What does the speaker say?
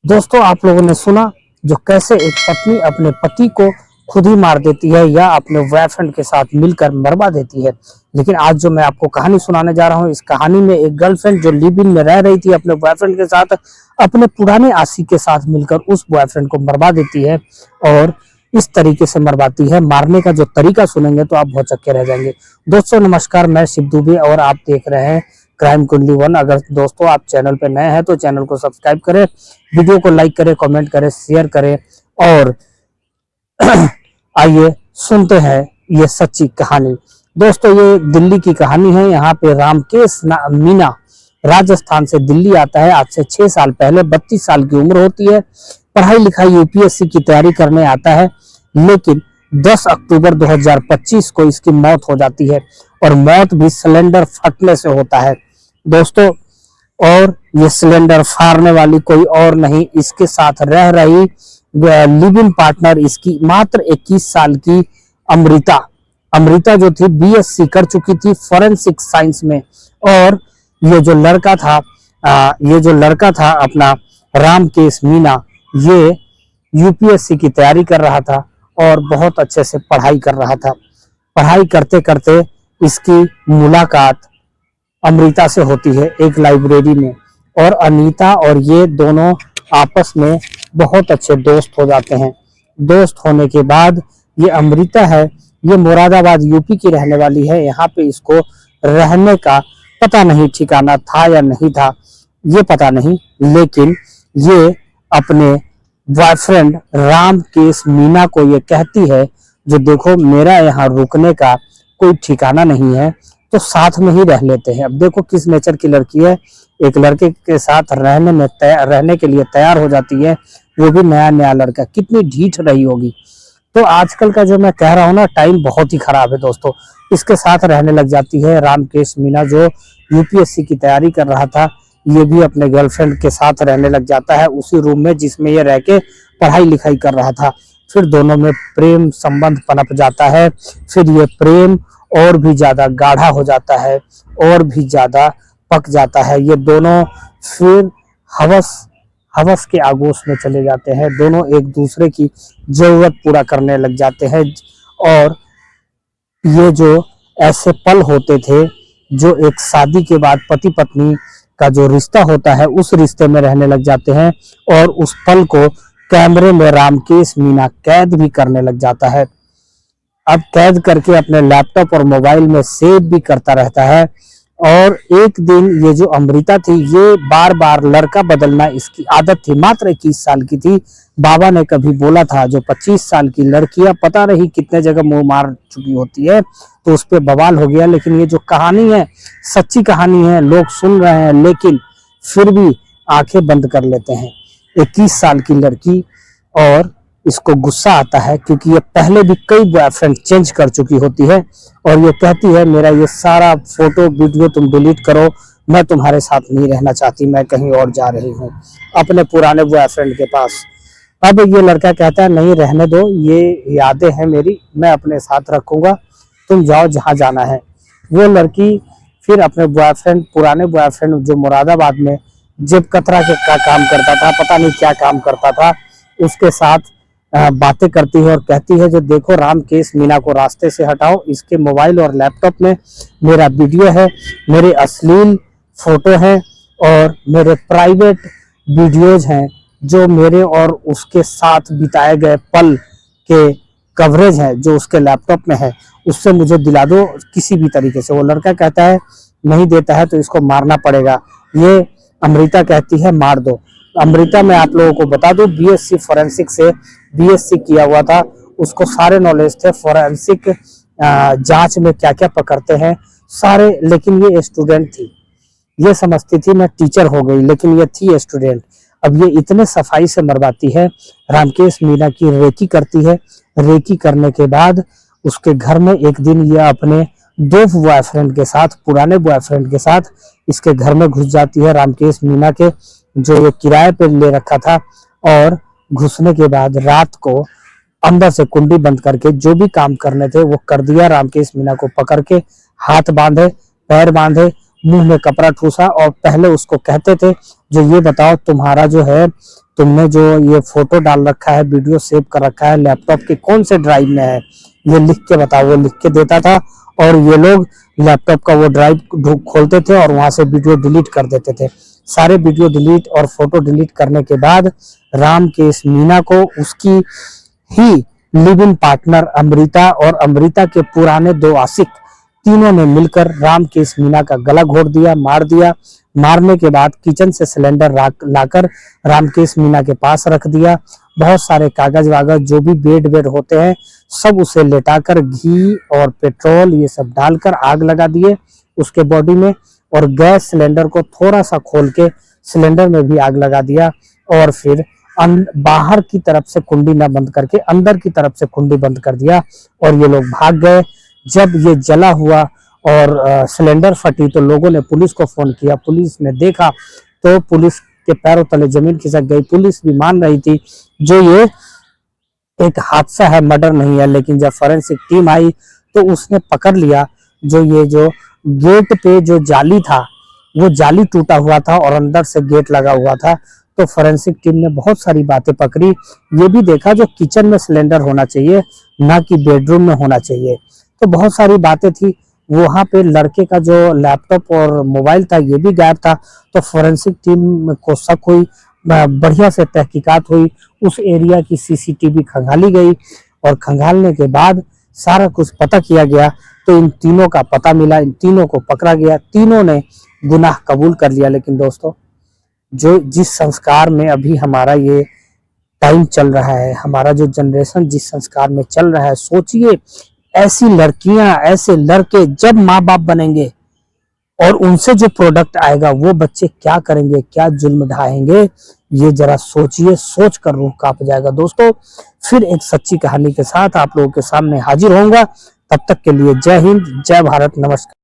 दोस्तों, आप लोगों ने सुना जो कैसे एक पत्नी अपने पति को खुद ही मार देती है या अपने बॉयफ्रेंड के साथ मिलकर मरवा देती है। लेकिन आज जो मैं आपको कहानी सुनाने जा रहा हूँ, इस कहानी में एक गर्लफ्रेंड जो लिव इन में रह रही थी अपने बॉयफ्रेंड के साथ, अपने पुराने आशिक के साथ मिलकर उस बॉयफ्रेंड को मरवा देती है। और इस तरीके से मरवाती है, मारने का जो तरीका सुनेंगे तो आप बहुत चक्के रह जाएंगे। दोस्तों नमस्कार, मैं शिव दुबे और आप देख रहे हैं क्राइम कुंडली 1। अगर दोस्तों आप चैनल पे नए हैं तो चैनल को सब्सक्राइब करें, वीडियो को लाइक करें, कमेंट करें, शेयर करें। और आइए सुनते हैं ये सच्ची कहानी। दोस्तों ये दिल्ली की कहानी है। यहाँ पे रामकेश मीना राजस्थान से दिल्ली आता है। आज से 6 साल पहले 32 साल की उम्र होती है। पढ़ाई लिखाई यूपीएससी की तैयारी करने आता है, लेकिन 10 अक्टूबर 2025 को इसकी मौत हो जाती है और मौत भी सिलेंडर फटने से होता है दोस्तों। और ये सिलेंडर फाड़ने वाली कोई और नहीं, इसके साथ रह रही लिव इन पार्टनर इसकी मात्र 21 साल की अमृता जो थी बीएससी कर चुकी थी फॉरेंसिक साइंस में। और ये जो लड़का था अपना रामकेश मीना, ये यूपीएससी की तैयारी कर रहा था और बहुत अच्छे से पढ़ाई कर रहा था। पढ़ाई करते करते इसकी मुलाकात अमृता से होती है एक लाइब्रेरी में, और अनीता और ये दोनों आपस में बहुत अच्छे दोस्त हो जाते हैं। दोस्त होने के बाद ये अमृता है, ये मुरादाबाद यूपी की रहने वाली है। यहाँ पे इसको रहने का पता नहीं, ठिकाना था या नहीं था ये पता नहीं, लेकिन ये अपने बॉयफ्रेंड रामकेश मीना को ये कहती है जो देखो मेरा यहाँ रुकने का कोई ठिकाना नहीं है, तो साथ में ही रह लेते हैं। अब देखो किस नेचर की लड़की है, एक लड़के के साथ रहने के लिए तैयार हो जाती है, वो भी नया नया लड़का। कितनी ढीठ रही होगी। तो आजकल का जो मैं कह रहा हूँ ना, टाइम बहुत ही खराब है दोस्तों। इसके साथ रहने लग जाती है। रामकेश मीना जो यूपीएससी की तैयारी कर रहा था, ये भी अपने गर्लफ्रेंड के साथ रहने लग जाता है उसी रूम में जिसमें ये रह के पढ़ाई लिखाई कर रहा था। फिर दोनों में प्रेम संबंध पनप जाता है। फिर ये प्रेम और भी ज्यादा गाढ़ा हो जाता है और भी ज्यादा पक जाता है। ये दोनों फिर हवस के आगोश में चले जाते हैं। दोनों एक दूसरे की जरूरत पूरा करने लग जाते हैं। और ये जो ऐसे पल होते थे जो एक शादी के बाद पति पत्नी का जो रिश्ता होता है, उस रिश्ते में रहने लग जाते हैं। और उस पल को कैमरे में रामकेश मीना कैद भी करने लग जाता है। अब कैद करके अपने लैपटॉप और मोबाइल में सेव भी करता रहता है। और एक दिन ये जो अमृता थी, ये बार बार लड़का बदलना इसकी आदत थी। मात्र 21 साल की थी। बाबा ने कभी बोला था जो 25 साल की लड़कियां पता नहीं कितने जगह मुंह मार चुकी होती है, तो उस पर बवाल हो गया। लेकिन ये जो कहानी है सच्ची कहानी है, लोग सुन रहे हैं लेकिन फिर भी आंखें बंद कर लेते हैं। 21 साल की लड़की, और इसको गुस्सा आता है क्योंकि ये पहले भी कई बॉयफ्रेंड चेंज कर चुकी होती है। और ये कहती है मेरा ये सारा फोटो वीडियो तुम डिलीट करो, मैं तुम्हारे साथ नहीं रहना चाहती, मैं कहीं और जा रही हूँ अपने पुराने बॉयफ्रेंड के पास। अब ये लड़का कहता है नहीं रहने दो, ये यादें हैं मेरी, मैं अपने साथ रखूंगा, तुम जाओ जहाँ जाना है। वो लड़की फिर अपने पुराने बॉयफ्रेंड जो मुरादाबाद में जेब कतरा का काम करता था, पता नहीं क्या काम करता था, उसके साथ बातें करती है और कहती है जो देखो रामकेश मीना को रास्ते से हटाओ, इसके मोबाइल और लैपटॉप में मेरा वीडियो है, मेरे अश्लील फोटो हैं और मेरे प्राइवेट वीडियोज हैं जो मेरे और उसके साथ बिताए गए पल के कवरेज है जो उसके लैपटॉप में है, उससे मुझे दिला दो किसी भी तरीके से। वो लड़का कहता है नहीं देता है तो इसको मारना पड़ेगा। ये अमृता कहती है मार दो। अमृता मैं आप लोगों को बता दूं बीएससी फॉरेंसिक से बीएससी किया हुआ था, उसको सारे नॉलेज थे फॉरेंसिक जांच में क्या क्या पकड़ते हैं सारे। लेकिन ये स्टूडेंट थी, ये समझती थी मैं टीचर हो गई, लेकिन ये थी स्टूडेंट। अब ये इतने सफाई से मरवाती है। रामकेश मीना की रेकी करती है। रेकी करने के बाद उसके घर में एक दिन ये अपने 2 बॉयफ्रेंड के साथ, पुराने बॉयफ्रेंड के साथ इसके घर में घुस जाती है, रामकेश मीना के जो ये किराए पे ले रखा था। और घुसने के बाद रात को अंदर से कुंडी बंद करके जो भी काम करने थे वो कर दिया। रामकेश मीना को पकड़ के हाथ बांधे, पैर बांधे, मुंह में कपड़ा ठूसा और पहले उसको कहते थे जो ये बताओ तुम्हारा जो है तुमने जो ये फोटो डाल रखा है, वीडियो सेव कर रखा है, लैपटॉप के कौन से ड्राइव में है, ये लिख के बताओ। वो लिख के देता था और ये लोग लैपटॉप का वो ड्राइव खोलते थे और वहां से वीडियो डिलीट कर देते थे। सारे वीडियो डिलीट और फोटो डिलीट करने के बाद रामकेश मीना को उसकी he live in partner Amrita और अमृता के पुराने 2 आशिक तीनों ने मिलकर रामकेश मीना का गला घोट दिया, मार दिया। मारने के बाद किचन से सिलेंडर लाकर रामकेश मीना के पास रख दिया। बहुत सारे कागज वागज जो भी बेड वेड होते हैं सब उसे लेटाकर घी और पेट्रोल ये सब डालकर आग लगा दिए उसके बॉडी में, और गैस सिलेंडर को थोड़ा सा खोल के सिलेंडर में भी आग लगा दिया, और फिर बाहर की तरफ से कुंडी न बंद करके अंदर की तरफ से कुंडी बंद कर दिया और ये लोग भाग गए। जब ये जला हुआ और सिलेंडर फटी तो लोगों ने पुलिस को फोन किया। पुलिस ने देखा तो पुलिस के पैरों तले जमीन खिसक गई। पुलिस भी मान रही थी जो ये एक हादसा है, मर्डर नहीं है, लेकिन जब फॉरेंसिक टीम आई तो उसने पकड़ लिया जो ये जो गेट पे जो जाली था वो जाली टूटा हुआ था और अंदर से गेट लगा हुआ था। तो फॉरेंसिक टीम ने बहुत सारी बातें पकड़ी, ये भी देखा जो किचन में सिलेंडर होना चाहिए ना कि बेडरूम में होना चाहिए। तो बहुत सारी बातें थी। वहां पे लड़के का जो लैपटॉप और मोबाइल था ये भी गायब था। तो फॉरेंसिक टीम को शक हुई, बढ़िया से तहकीकात हुई, उस एरिया की सीसीटीवी खंगाली गई और खंगालने के बाद सारा कुछ पता किया गया। तो इन तीनों का पता मिला, इन तीनों को पकड़ा गया, तीनों ने गुनाह कबूल कर लिया। लेकिन दोस्तों जो जिस संस्कार में अभी हमारा ये टाइम चल रहा है, हमारा जो जनरेशन जिस संस्कार में चल रहा है, सोचिए ऐसी लड़कियां ऐसे लड़के जब माँ बाप बनेंगे और उनसे जो प्रोडक्ट आएगा वो बच्चे क्या करेंगे, क्या जुल्म ढाएंगे, ये जरा सोचिए। सोच कर रूह कांप जाएगा। दोस्तों फिर एक सच्ची कहानी के साथ आप लोगों के सामने हाजिर होऊंगा। तब तक के लिए जय हिंद, जय भारत, नमस्कार।